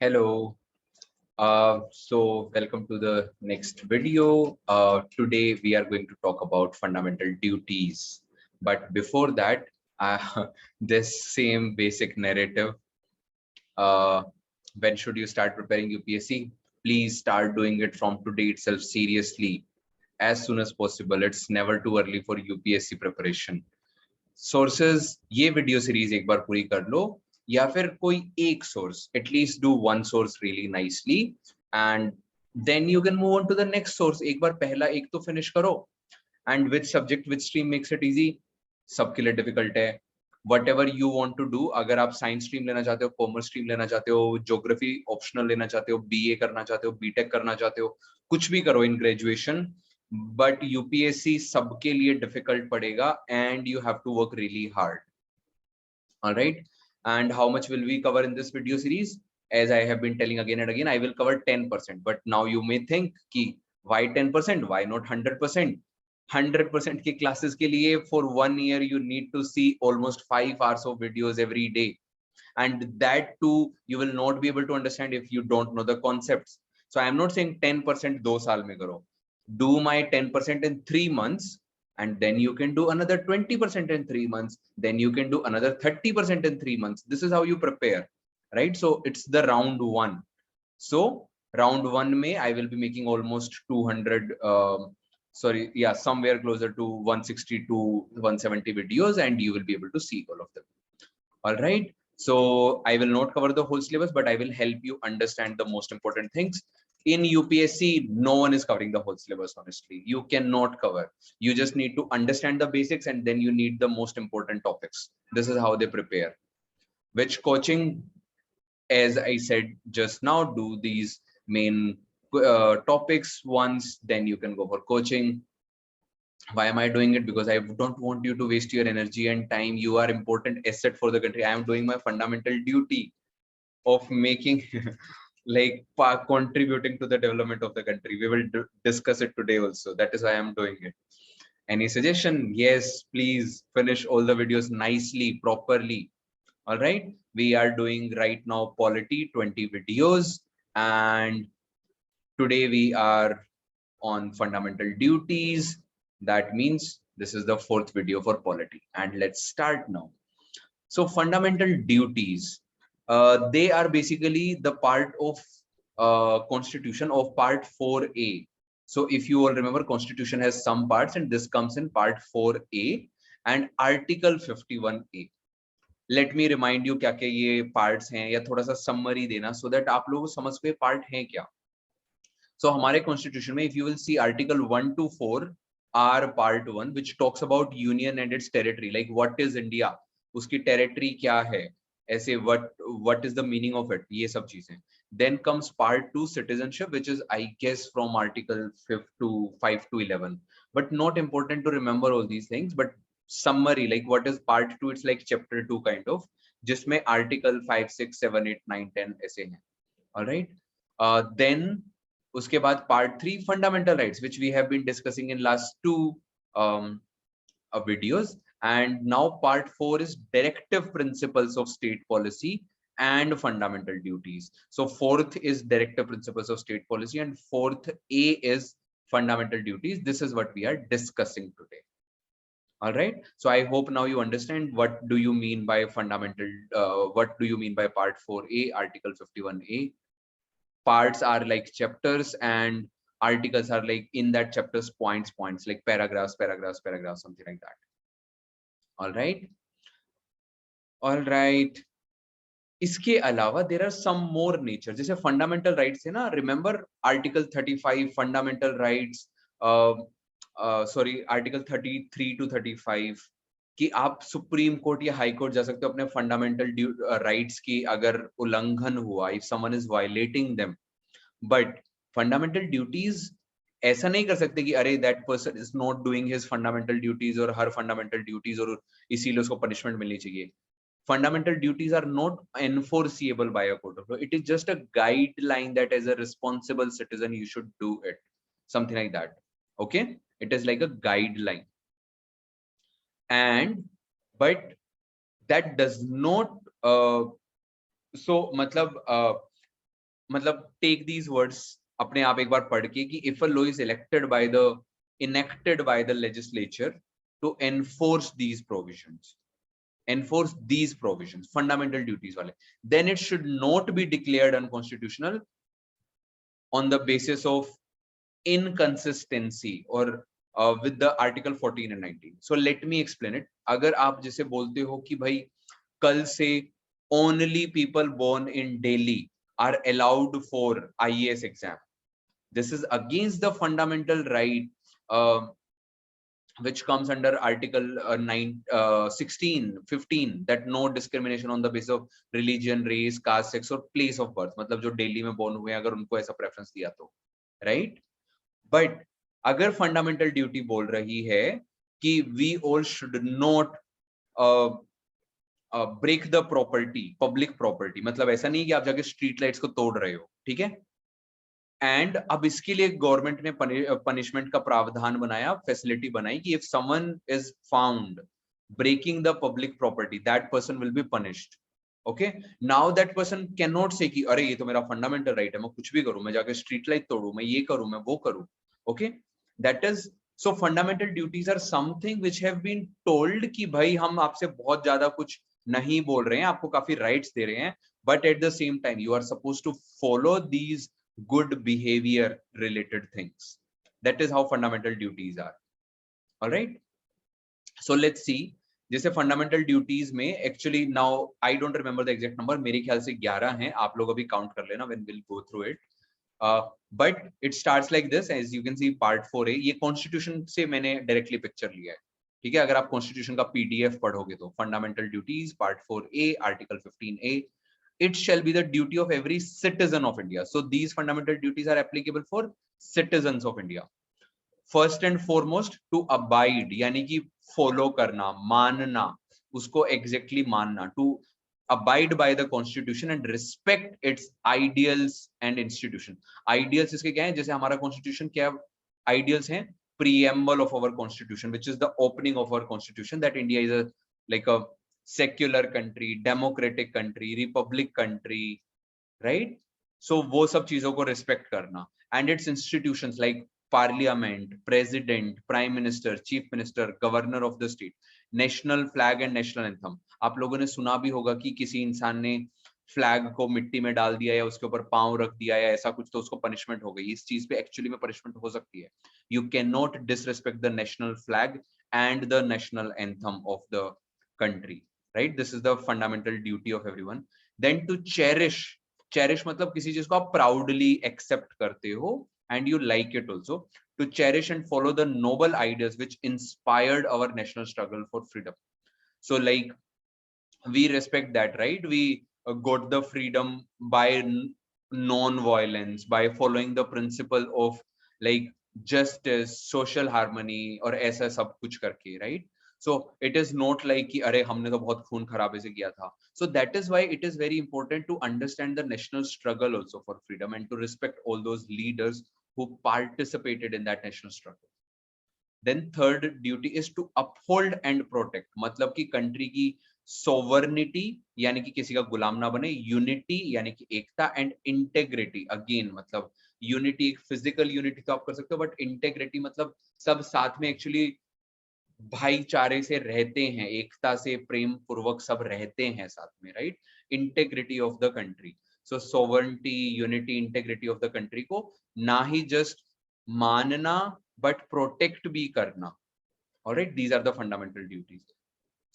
Hello. So welcome to the next video. Today we are going to talk about fundamental duties. But before that, this same basic narrative. Uh, when should you start preparing UPSC? Please start doing it from today itself seriously, as soon as possible. It's never too early for UPSC preparation. Sources, ये video series एक बार पूरी कर लो, या फिर कोई एक source, at least do one source really nicely and then you can move on to the next source. एक बार पहला एक तो फिनिश करो. And which subject which stream makes it easy? सबके लिए डिफिकल्ट है. Whatever you want to do, अगर आप साइंस स्ट्रीम लेना चाहते हो, कॉमर्स स्ट्रीम लेना चाहते हो, ज्योग्राफी ऑप्शनल लेना चाहते हो, बीए करना चाहते हो, बीटेक करना चाहते हो, कुछ भी करो इन ग्रेजुएशन, बट यूपीएससी सबके लिए डिफिकल्ट पड़ेगा and you have to work really hard. All right, and how much will we cover in this video series? As I have been telling again and again, I will cover 10%, but now you may think ki why 10%, why not 100%? 100% की classes के लिए for 1 year you need to see almost 5 hours of videos every day, and that too you will not be able to understand if you don't know the concepts. So I am not saying 10% 2 साल में करो. Do my 10% in 3 months, and then you can do another 20% in 3 months, then you can do another 30% in 3 months. This is how you prepare, right? So it's the round one. So round one may I will be making almost 200 somewhere closer to 160 to 170 videos, and you will be able to see all of them. All right, so I will not cover the whole syllabus, but I will help you understand the most important things. In UPSC, no one is covering the whole syllabus, honestly. You cannot cover. You just need to understand the basics, and then you need the most important topics. This is how they prepare. Which coaching, as I said just now, do these main topics once, then you can go for coaching. Why am I doing it? Because I don't want you to waste your energy and time. You are important asset for the country. I am doing my fundamental duty of making like contributing to the development of the country. We will discuss it today also. That is why I'm doing it. Any suggestion? Yes, please finish all the videos nicely, properly. All right, we are doing right now Polity 20 videos, and today we are on fundamental duties. That means this is the 4th video for Polity, and let's start now. So fundamental duties, they are basically the part of constitution of part 4a. So if you all remember, constitution has some parts, and this comes in part 4a and article 51a. Let me remind you क्या क्या ये parts हैं, या थोड़ा सा summary देना, so that आप लोग समझ पे part हैं क्या. So हमारे constitution में, if you will see, article 1 to 4 are part 1, which talks about union and its territory, like what is India, उसकी territory क्या है, ऐसे what is the meaning of it, ये सब चीजें. Then comes part 2, citizenship, which is I guess from article 5 to 11, but not important to remember all these things. But summary, like what is part 2, it's like chapter 2 kind of, जिसमें article 5, 6, 7, 8, 9, 10 ऐसे हैं. All right, then उसके बाद part 3, fundamental rights, which we have been discussing in last 2 videos. And now part 4 is directive principles of state policy and fundamental duties. So 4th is directive principles of state policy, and 4th A is fundamental duties. This is what we are discussing today. All right, so I hope now you understand what do you mean by fundamental, what do you mean by part 4A, article 51A. Parts are like chapters, and articles are like in that chapters points, like paragraphs, something like that. All right, इसके अलावा there are some more nature, जैसे fundamental rights है ना. Remember article 35 fundamental rights, article 33 to 35, कि आप supreme court या high court जा सकते हो अपने फंडामेंटल राइट्स की अगर उल्लंघन हुआ, if someone is violating them. But fundamental duties ऐसा नहीं कर सकते कि अरे that person is not doing his fundamental duties और हर fundamental duties और इसीलिए उसको punishment मिलनी चाहिए. Fundamental duties are not enforceable by a court of law. It is just a guideline that as a responsible citizen you should do it, something like that. Okay, it is like a guideline, and but that does not so मतलब मतलब take these words अपने आप एक बार पढ़ के कि if a law is enacted by the legislature to enforce these provisions, fundamental duties wale, then it should not be declared unconstitutional on the basis of inconsistency or with the article 14 and 19. So let me explain it. अगर आप जैसे बोलते हो कि भाई कल से only people born in Delhi are allowed for IAS exam, this is against the fundamental right which comes under article 16 15, that no discrimination on the basis of religion, race, caste, sex or place of birth. मतलब जो दिल्ली में born हुए अगर उनको ऐसा preference दिया तो, right? But अगर fundamental duty बोल रही है कि we all should not break the property, public property, मतलब ऐसा नहीं कि आप जाके street lights को तोड़ रहे हो, ठीक है? एंड अब इसके लिए गवर्नमेंट ने पनिशमेंट का प्रावधान बनाया, फैसिलिटी बनाई कि if someone is found breaking the public property, that person will be punished. Okay, now that person can not say कि अरे ये तो मेरा फंडामेंटल राइट है, मैं कुछ भी करूं, मैं जाके स्ट्रीट लाइट तोड़ू, मैं ये करूं, मैं वो करूं. Okay, that is so fundamental duties are something which have been told कि भाई हम आपसे बहुत ज्यादा कुछ नहीं बोल रहे हैं, आपको काफी राइट्स दे रहे हैं, but at the same time you are suppose to follow these good behavior related things. That is how fundamental duties are. All right, so let's see. जैसे फंडामेंटल ड्यूटीज में actually now I don't remember the exact number, मेरे ख्याल से 11 हैं, आप लोग अभी count कर लेना when will go through it. But it starts like this, as you can see part 4A, ये कॉन्स्टिट्यूशन से मैंने डायरेक्टली पिक्चर लिया है, ठीक है? अगर आप कॉन्स्टिट्यूशन का PDF पढ़ोगे तो fundamental duties part 4A article 15A, it shall be the duty of every citizen of India. So these fundamental duties are applicable for citizens of India. First and foremost, to abide, यानी कि follow करना, मानना, उसको exactly मानना, to abide by the constitution and respect its ideals and institution. Ideals इसके क्या है? जैसे हमारा constitution क्या ideals हैं? Preamble of our constitution, which is the opening of our constitution, that India is a like a secular country, democratic country, republic country, right? So वो सब चीजों को रिस्पेक्ट करना, and its institutions like parliament, president, prime minister, chief minister, governor of the state, national flag and national anthem. आप लोगों ने सुना भी होगा कि किसी इंसान ने फ्लैग को मिट्टी में डाल दिया या उसके ऊपर पांव रख दिया या ऐसा कुछ, तो उसको पनिशमेंट हो गई. इस चीज पे एक्चुअली में पनिशमेंट हो सकती है. You can not disrespect the national flag and the national anthem of the country, right? This is the fundamental duty of everyone. Then to cherish मतलब किसी चीज को आप proudly accept करते हो and you like it also. To cherish and follow the noble ideas which inspired our national struggle for freedom. So like we respect that, right? We got the freedom by non-violence, by following the principle of like justice, social harmony और ऐसा सब कुछ करके, right? So it is not like कि अरे हमने तो बहुत खून खराबे से किया था. So that is why it is very important to understand the national struggle also for freedom and to respect all those leaders who participated in that national struggle. Then third duty is to uphold and protect, मतलब कि country की sovereignty यानी कि किसी का गुलाम ना बने, unity यानी कि एकता, and integrity again मतलब unity, physical unity तो आप कर सकते हो, but integrity मतलब सब साथ में actually भाईचारे से रहते हैं, एकता से प्रेम पूर्वक सब रहते हैं साथ में, right? Integrity of the country. So sovereignty, unity, integrity of the country को ना ही जस्ट मानना बट प्रोटेक्ट भी करना. Alright, these are the fundamental duties.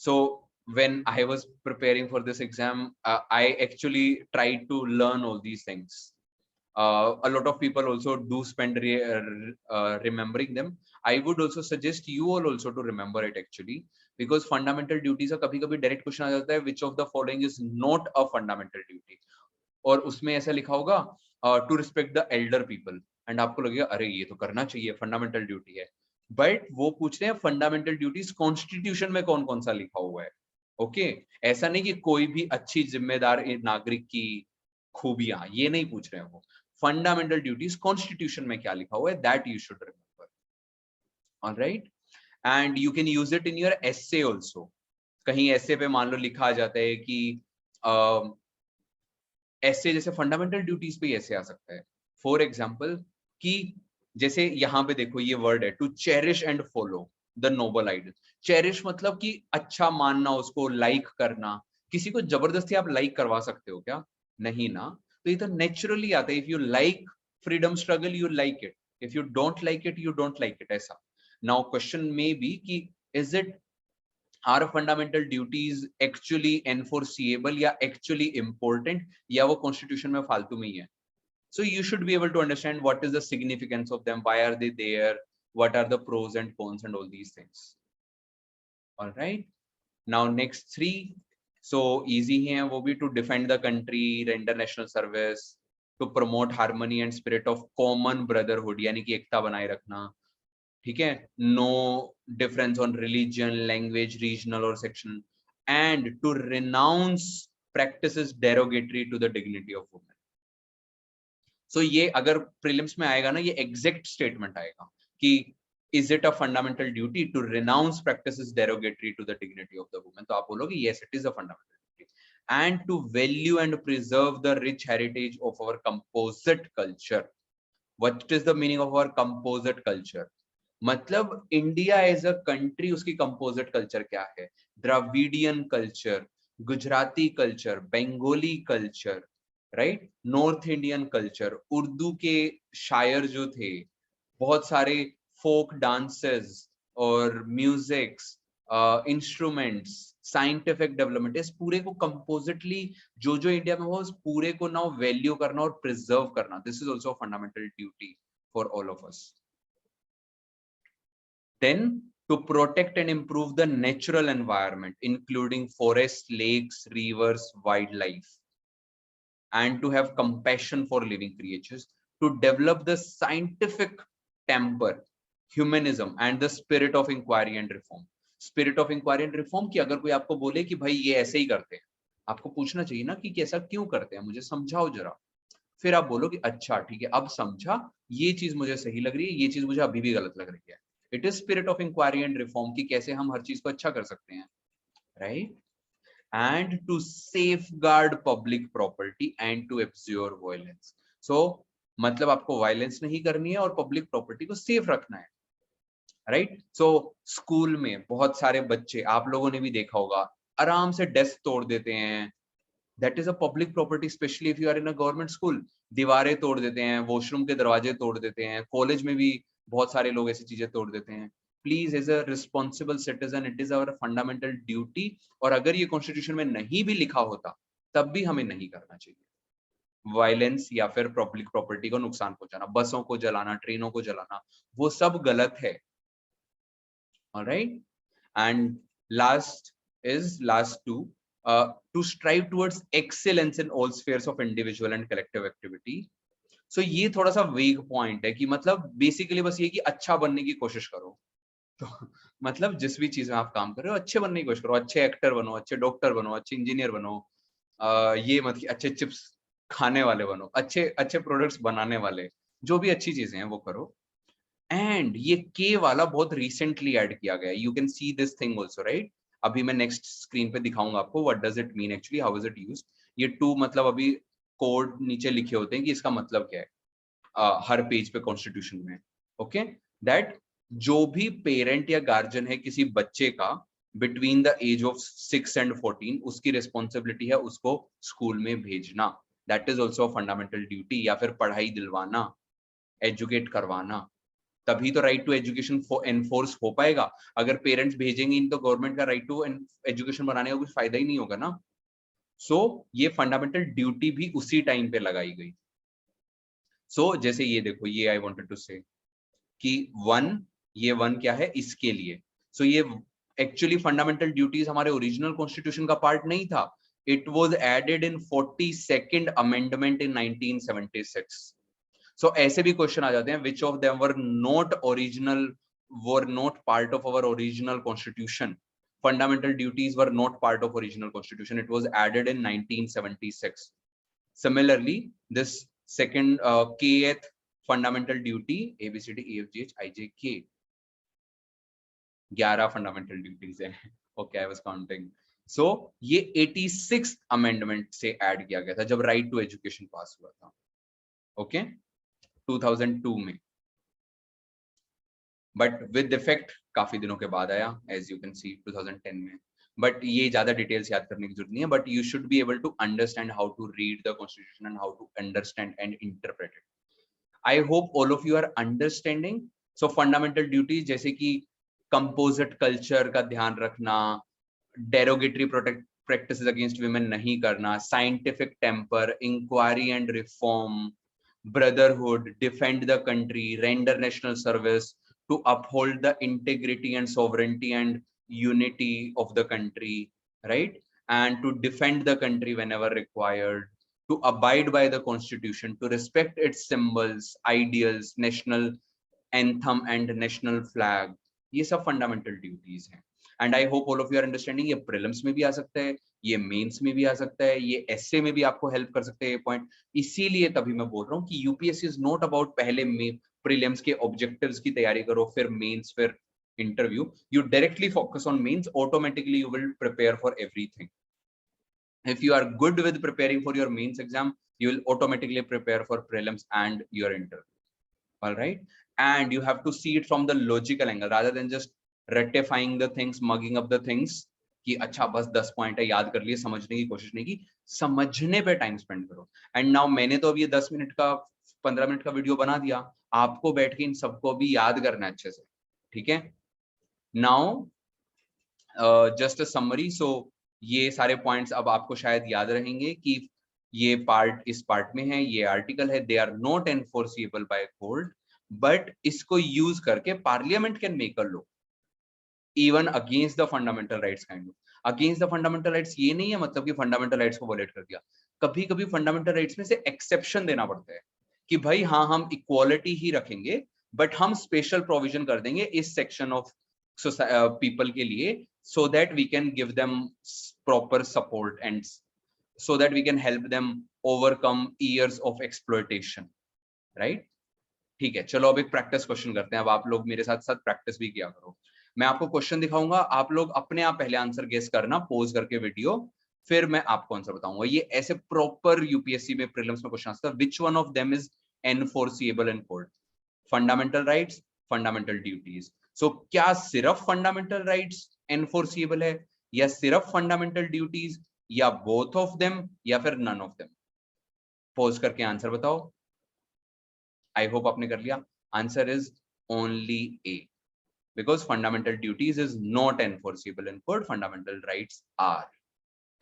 सो when I was preparing for this exam, I actually tried to learn all these things. A lot of people also do spend remembering them. I would also suggest you all also to remember it actually, because fundamental duties का कभी-कभी direct question आ जाता है, which of the following is not a fundamental duty, और उसमें ऐसा लिखा होगा to respect the elder people, and आपको लगेगा अरे ये तो करना चाहिए, fundamental duty है. But वो पूछ रहे हैं fundamental duties constitution में कौन-कौन सा लिखा हुआ है. Okay, ऐसा नहीं कि कोई भी अच्छी जिम्मेदार नागरिक की खूबियां, ये नहीं पूछ रहे हैं वो. फंडामेंटल ड्यूटीज कॉन्स्टिट्यूशन में क्या लिखा हुआ है, that you should remember. Alright, and you can use it in your essay also. कहीं एसे पे मान लो लिखा आ जाता है कि ऐसे जैसे फंडामेंटल ड्यूटीज पे ऐसे आ सकता है। फॉर एग्जाम्पल कि जैसे यहाँ पे देखो ये वर्ड है, to cherish and follow the noble ideal. Cherish मतलब कि अच्छा मानना, उसको लाइक करना। किसी को जबरदस्ती आप लाइक करवा सकते हो क्या? नहीं ना। तो ये तो नेचुरली आता है। If you like freedom struggle, you like it. If you don't like it, you don't like it, ऐसा। नाउ क्वेश्चन मे बी कि is it, are fundamental duties actually enforceable या एक्चुअली इंपॉर्टेंट, या वो constitution में फालतू में ही है? So you should be able to understand what is the significance of them, why are they there, what are the pros and cons and all these things. All right. Now next three, so easy hai wo bhi, to defend the country, render national service, to promote harmony and spirit of common brotherhood, yani ki ekta banaye rakhna, ठीक है, no difference on religion, language, regional or section, and to renounce practices derogatory to the dignity of women. सो ये अगर prelims में आएगा ना, ये exact statement आएगा कि is it a fundamental duty to renounce practices derogatory to the dignity of the woman, तो आप बोलोगे yes it is a fundamental duty. And to value and preserve the rich heritage of our composite culture. What is the meaning of our composite culture? मतलब India as a country, उसकी composite culture क्या है? Dravidian culture, Gujarati culture, Bengali culture, right, north Indian culture, Urdu के शायर जो थे, बहुत सारे फोक डांसेस और म्यूजिक्स, इंस्ट्रूमेंट्स, साइंटिफिक डेवलपमेंट, इस पूरे को कंपोजिटली जो जो इंडिया में हो, उस पूरे को ना वैल्यू करना और प्रिजर्व करना, this is also fundamental duty for all of us. Then to protect and improve the natural environment, including forests, lakes, rivers, wildlife, and to have compassion for living creatures, to develop the scientific temper, humanism, and the spirit of inquiry and reform. Spirit of inquiry and reform कि अगर कोई आपको बोले कि भाई ये ऐसे ही करते हैं, आपको पूछना चाहिए ना कि कैसा क्यों करते हैं, मुझे समझाओ जरा। फिर आप बोलो कि अच्छा ठीक है, अब समझा, ये चीज मुझे सही लग रही है, ये चीज मुझे अभी भी गलत लग रही है। It is spirit of inquiry and reform कि कैसे हम हर चीज को अच्छा कर सकते हैं, right. And to safeguard public property and to abjure violence. So मतलब आपको वायलेंस नहीं करनी है और पब्लिक प्रॉपर्टी को सेफ रखना है, राइट। सो स्कूल में बहुत सारे बच्चे, आप लोगों ने भी देखा होगा, आराम से डेस्क तोड़ देते हैं। That is a public property, specially if you are in a government school. दीवारें तोड़ देते हैं, वॉशरूम के दरवाजे तोड़ देते हैं, कॉलेज में भी बहुत सारे लोग ऐसी चीजें तोड़ देते हैं। Please, as a responsible citizen, it is our fundamental duty, और अगर ये कॉन्स्टिट्यूशन में नहीं भी लिखा होता तब भी हमें नहीं करना चाहिए वायलेंस या फिर पब्लिक प्रॉपर्टी को नुकसान पहुंचाना, बसों को जलाना, ट्रेनों को जलाना, वो सब गलत है। Alright, and last two, to strive towards excellence in all spheres of individual and collective activity. So ये थोड़ा सा वेग पॉइंट है कि मतलब बेसिकली बस ये कि अच्छा बनने की कोशिश करो। तो मतलब जिस भी चीज में आप काम कर रहे हो अच्छे बनने की कोशिश करो, अच्छे एक्टर बनो, अच्छे डॉक्टर बनो, अच्छे इंजीनियर बनो। ये मत कि अच्छे चिप्स खाने वाले बनो, अच्छे अच्छे प्रोडक्ट्स बनाने वाले, जो भी अच्छी चीजें हैं वो करो। एंड ये के वाला बहुत रिसेंटली ऐड किया गया है, you can see this thing also, right. अभी मैं नेक्स्ट स्क्रीन पे दिखाऊंगा आपको what does it mean actually, how is it used. ये टू मतलब अभी कोड नीचे लिखे होते हैं कि इसका मतलब क्या है, हर पेज पे कॉन्स्टिट्यूशन में। ओके, दैट जो भी पेरेंट या गार्जियन है किसी बच्चे का between the age of 6 and 14, उसकी रिस्पॉन्सिबिलिटी है उसको स्कूल में भेजना। That is also fundamental duty, या फिर पढ़ाई दिलवाना, एजुकेट करवाना, तभी तो राइट टू एजुकेशन एनफोर्स हो पाएगा। अगर पेरेंट्स भेजेंगे तो गवर्नमेंट का राइट टू एजुकेशन बनाने का कुछ फायदा ही नहीं होगा ना। सो ये फंडामेंटल ड्यूटी भी उसी टाइम पे लगाई गई। सो जैसे ये देखो, ये आई वांटेड टू से कि वन, ये वन क्या है इसके लिए। सो ये एक्चुअली फंडामेंटल ड्यूटीज हमारे ओरिजिनल कॉन्स्टिट्यूशन का पार्ट नहीं था। It was added in 42nd amendment in 1976। सो ऐसे भी क्वेश्चन आ जाते हैं, which of them were not original, were not part of our original constitution. Fundamental duties were not part of original constitution, it was added in 1976। Similarly this second kth fundamental duty, ABCD EFGH IJK, 11 fundamental duties है। Okay, I was counting. So ये 86th amendment से add किया गया था जब right to education पास हुआ था, okay 2002 में, बट विद इफेक्ट काफी दिनों के बाद आया, एज यू कैन सी 2010 में। बट ये ज्यादा डिटेल्स याद करने की जरूरत नहीं है, but you should be able to understand how to read the constitution and how to understand and interpret it. I hope all of you are understanding. So fundamental duties जैसे कि कंपोजिट कल्चर का ध्यान रखना, derogatory practices against women नहीं करना, scientific temper, inquiry and reform, brotherhood, defend the country, render national service, to uphold the integrity and sovereignty and unity of the country, right? And to defend the country whenever required, to abide by the constitution, to respect its symbols, ideals, national anthem and national flag, ये सब fundamental duties हैं। And I hope all of you are understanding. ये prelims में भी आ सकता है, ये mains में भी आ सकता है, ये एसए में भी आपको हेल्प कर सकते हैं ये पॉइंट। इसीलिए तभी मैं बोल रहा हूँ कि यूपीएससी इज नॉट अबाउट पहले प्रीलिम्स के ऑब्जेक्टिव्स की तैयारी करो, फिर मेंस, फिर interview. You directly focus on mains, automatically you will prepare for everything. If you are good with preparing for your mains exam, you will automatically prepare for prelims and your interview. All right, and you have to see it from the logical angle rather than just rectifying the things, mugging up the things कि अच्छा बस 10 point है, याद कर लिए, समझने की कोशिश नहीं की। समझने पे टाइम स्पेंड करो। एंड नाउ मैंने तो अब ये 10 मिनट का 15 मिनट का वीडियो बना दिया, आपको बैठ के इन सबको भी याद करना है अच्छे से, ठीक है। Now just a summary. So ये सारे पॉइंट्स अब आपको शायद याद रहेंगे कि ये पार्ट इस पार्ट में है, ये आर्टिकल है, they are not enforceable by court, but इसको यूज करके parliament can make a law even against the fundamental rights kind of. Against the fundamental rights ये नहीं है मतलब कि फंडामेंटल राइट्स को वॉयलेट कर दिया। कभी कभी फंडामेंटल राइट्स में से एक्सेप्शन देना पड़ता है कि भाई हाँ हम इक्वालिटी ही रखेंगे, बट हम स्पेशल प्रोविजन कर देंगे इस सेक्शन ऑफ पीपल के लिए, so that we can give them proper support and so that we can help them overcome years of exploitation, right? ठीक है, चलो अब एक प्रैक्टिस क्वेश्चन करते हैं। अब आप लोग मेरे साथ साथ प्रैक्टिस भी किया करो। मैं आपको क्वेश्चन दिखाऊंगा, आप लोग अपने आप पहले आंसर गेस करना, पॉज करके वीडियो, फिर मैं आपको आंसर बताऊंगा। ये ऐसे प्रॉपर यूपीएससी में प्रीलिम्स में क्वेश्चन आता है, which one of them is enforceable in court? Fundamental rights, fundamental duties. So क्या सिर्फ फंडामेंटल राइट्स एनफोर्सिएबल है, या सिर्फ फंडामेंटल ड्यूटीज, या बोथ ऑफ देम, या फिर नन ऑफ देम? पॉज करके आंसर बताओ। आई होप आपने कर लिया। Answer is only A, because fundamental duties is not enforcible in court, fundamental rights are.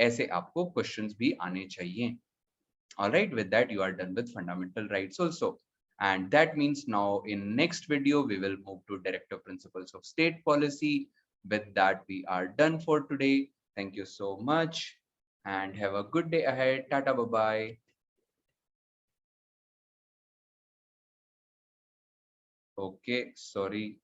ऐसे आपको क्वेश्चंस भी आने चाहिए। All right, with that you are done with fundamental rights also, and that means now in next video we will move to directive principles of state policy. With that we are done for today. Thank you so much and have a good day ahead. Tata, bye bye. Okay, sorry.